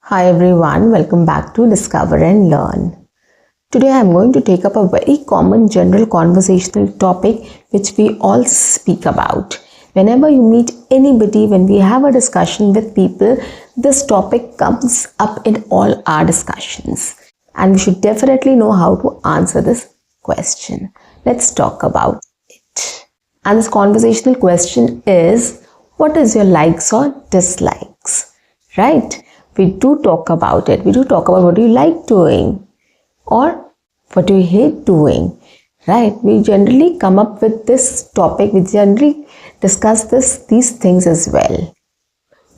Hi everyone, welcome back to Discover and Learn. Today I am going to take up a very common general conversational topic which we all speak about. Whenever you meet anybody, when we have a discussion with people, this topic comes up in all our discussions. And we should definitely know how to answer this question. Let's talk about it. And this conversational question is, what is your likes or dislikes? Right? We do talk about it. We do talk about what do you like doing or what do you hate doing, right? We generally come up with this topic. We generally discuss these things as well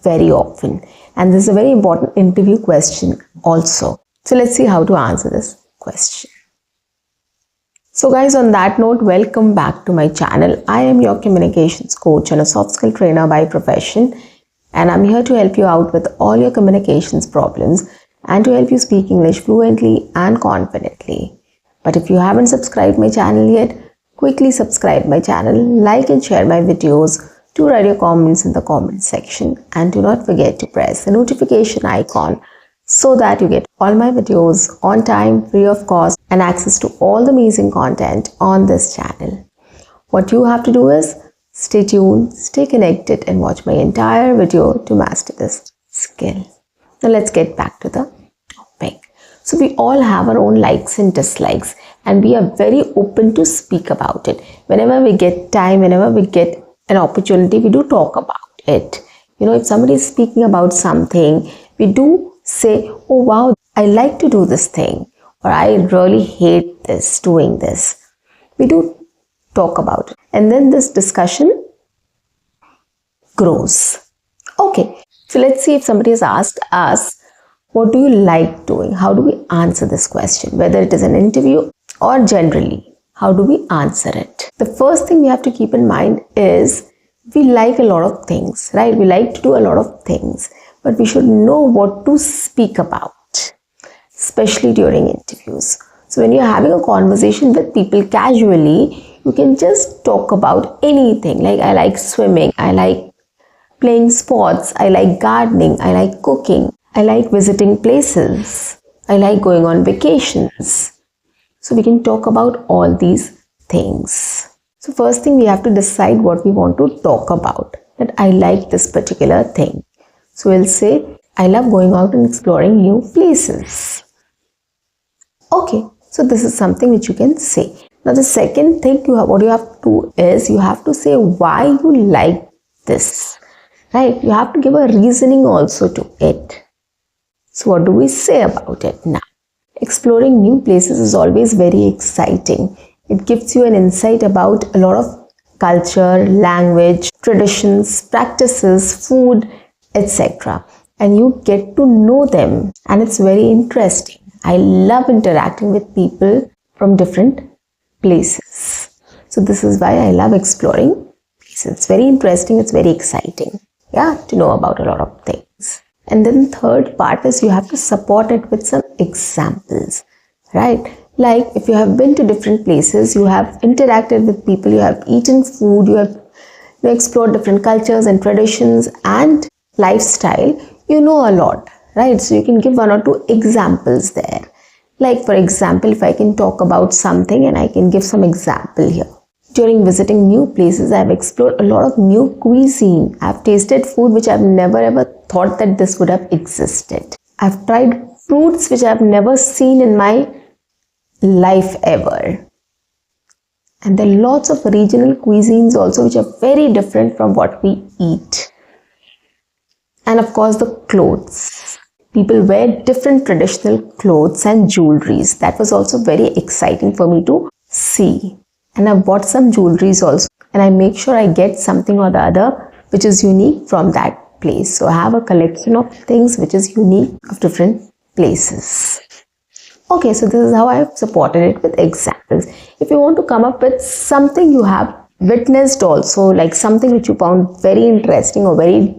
very often. And this is a very important interview question also. So let's see how to answer this question. So guys, on that note, welcome back to my channel. I am your communications coach and a soft skill trainer by profession. And I'm here to help you out with all your communications problems and to help you speak English fluently and confidently. But if you haven't subscribed my channel yet, quickly subscribe my channel, like and share my videos, do write your comments in the comment section, and do not forget to press the notification icon so that you get all my videos on time, free of cost, and access to all the amazing content on this channel. What you have to do is stay tuned, stay connected, and watch my entire video to master this skill. Now let's get back to the topic. So we all have our own likes and dislikes, and we are very open to speak about it. Whenever we get time, whenever we get an opportunity, we do talk about it. You know, if somebody is speaking about something, we do say, oh wow, I like to do this thing, or I really hate doing this. We do talk about it, and then this discussion grows. Okay, so let's see if somebody has asked us, what do you like doing? How do we answer this question? Whether it is an interview or generally, how do we answer it? The first thing we have to keep in mind is we like a lot of things, right? We like to do a lot of things, but we should know what to speak about, especially during interviews. So when you're having a conversation with people casually, you can just talk about anything. Like, I like swimming, I like playing sports, I like gardening, I like cooking, I like visiting places, I like going on vacations. So we can talk about all these things. So first thing, we have to decide what we want to talk about. That I like this particular thing. So we'll say, I love going out and exploring new places. Okay, so this is something which you can say. Now the second thing what you have to do is you have to say why you like this, right? You have to give a reasoning also to it. So what do we say about it now? Exploring new places is always very exciting. It gives you an insight about a lot of culture, language, traditions, practices, food, etc. And you get to know them, and it's very interesting. I love interacting with people from different places. So this is why I love exploring places. It's very interesting, it's very exciting, to know about a lot of things. And then third part is you have to support it with some examples, right? Like if you have been to different places, you have interacted with people, you have eaten food, you have explored different cultures and traditions and lifestyle, you know a lot, right? So you can give one or two examples there. Like for example, if I can talk about something and I can give some example here. During visiting new places, I've explored a lot of new cuisine. I've tasted food which I've never ever thought that this would have existed. I've tried fruits which I've never seen in my life ever. And there are lots of regional cuisines also which are very different from what we eat. And of course the clothes. People wear different traditional clothes and jewelries. That was also very exciting for me to see. And I bought some jewelries also. And I make sure I get something or the other which is unique from that place. So I have a collection of things which is unique of different places. Okay, so this is how I've supported it with examples. If you want to come up with something you have witnessed also, like something which you found very interesting or very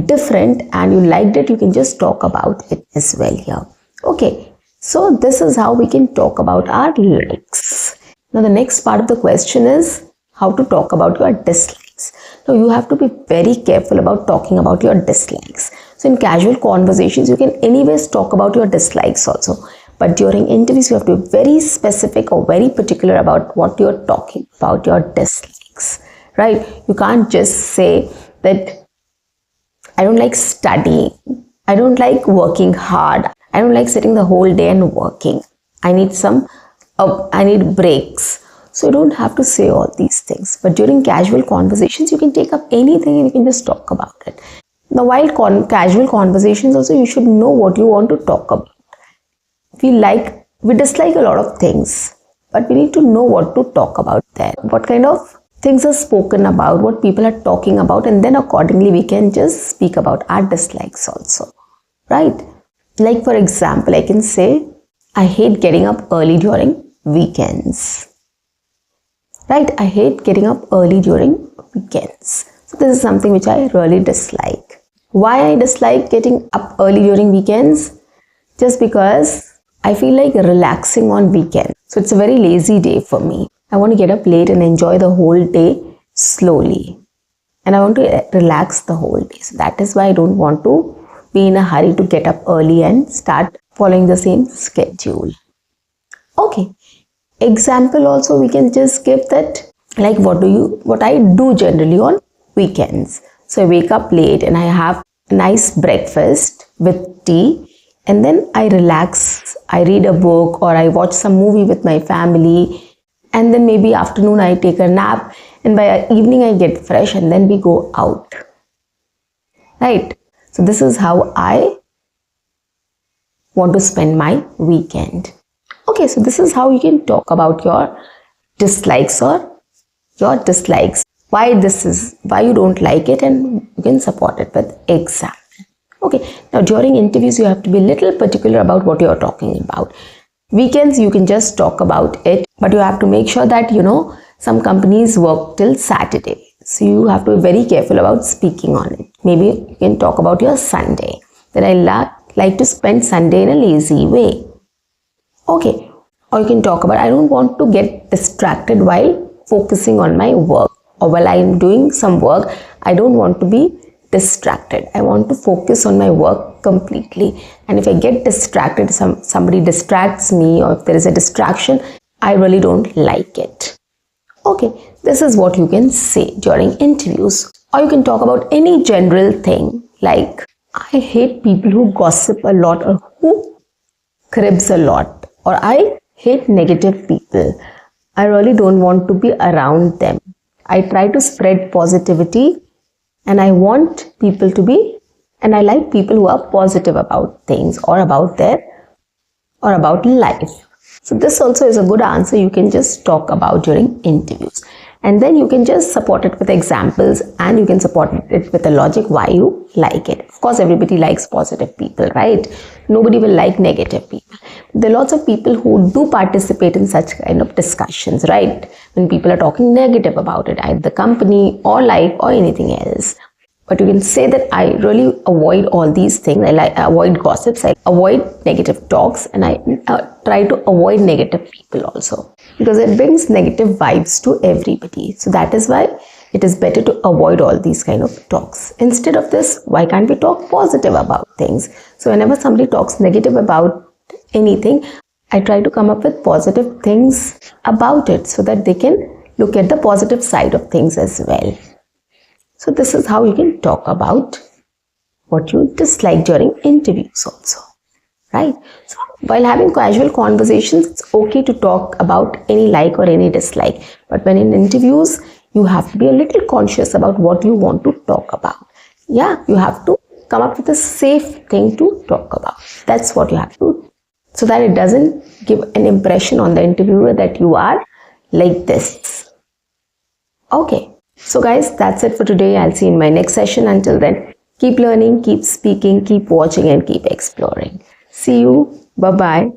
different and you liked it, you can just talk about it as well here. Okay, so this is how we can talk about our likes. Now the next part of the question is how to talk about your dislikes. Now you have to be very careful about talking about your dislikes. So in casual conversations, you can anyways talk about your dislikes also. But during interviews, you have to be very specific or very particular about what you're talking about, your dislikes, right? You can't just say that I don't like studying, I don't like working hard, I don't like sitting the whole day and working. I need breaks. So you don't have to say all these things. But during casual conversations, you can take up anything and you can just talk about it. Now, while casual conversations also, you should know what you want to talk about. We dislike a lot of things, but we need to know what to talk about there. What kind of things are spoken about, what people are talking about, and then accordingly we can just speak about our dislikes also, right? Like for example, I can say, I hate getting up early during weekends, right? I hate getting up early during weekends. So this is something which I really dislike. Why I dislike getting up early during weekends? Just because I feel like relaxing on weekend. So it's a very lazy day for me. I want to get up late and enjoy the whole day slowly. And I want to relax the whole day. So that is why I don't want to be in a hurry to get up early and start following the same schedule. Okay. Example also we can just give that, like what I do generally on weekends. So I wake up late and I have a nice breakfast with tea. And then I relax, I read a book or I watch some movie with my family, and then maybe afternoon I take a nap, and by evening I get fresh and then we go out, right? So this is how I want to spend my weekend. Okay, so this is how you can talk about your dislikes or your dislikes, why you don't like it, and you can support it with example. Okay, now during interviews, you have to be a little particular about what you're talking about. Weekends, you can just talk about it, but you have to make sure that, some companies work till Saturday. So you have to be very careful about speaking on it. Maybe you can talk about your Sunday. That I like to spend Sunday in a lazy way. Okay, or you can talk about, I don't want to get distracted while focusing on my work, or while I'm doing some work, I don't want to be distracted. I want to focus on my work completely. And if I get distracted, somebody distracts me, or if there is a distraction, I really don't like it. Okay, this is what you can say during interviews. Or you can talk about any general thing, like, I hate people who gossip a lot or who cribs a lot, or I hate negative people. I really don't want to be around them. I try to spread positivity, and I want people to be, and I like people who are positive about things or about life. So this also is a good answer you can just talk about during interviews. And then you can just support it with examples, and you can support it with a logic why you like it. Of course, everybody likes positive people, right? Nobody will like negative people. There are lots of people who do participate in such kind of discussions, right? When people are talking negative about it, either the company or life or anything else. But you can say that I really avoid all these things. I avoid gossips, I avoid negative talks, and I try to avoid negative people also, because it brings negative vibes to everybody. So that is why it is better to avoid all these kind of talks. Instead of this, why can't we talk positive about things? So whenever somebody talks negative about anything, I try to come up with positive things about it so that they can look at the positive side of things as well. So this is how you can talk about what you dislike during interviews also, right? So while having casual conversations, it's okay to talk about any like or any dislike. But when in interviews, you have to be a little conscious about what you want to talk about. Yeah, you have to come up with a safe thing to talk about. That's what you have to do, so that it doesn't give an impression on the interviewer that you are like this. Okay. So guys, that's it for today. I'll see you in my next session. Until then, keep learning, keep speaking, keep watching, and keep exploring. See you. Bye-bye.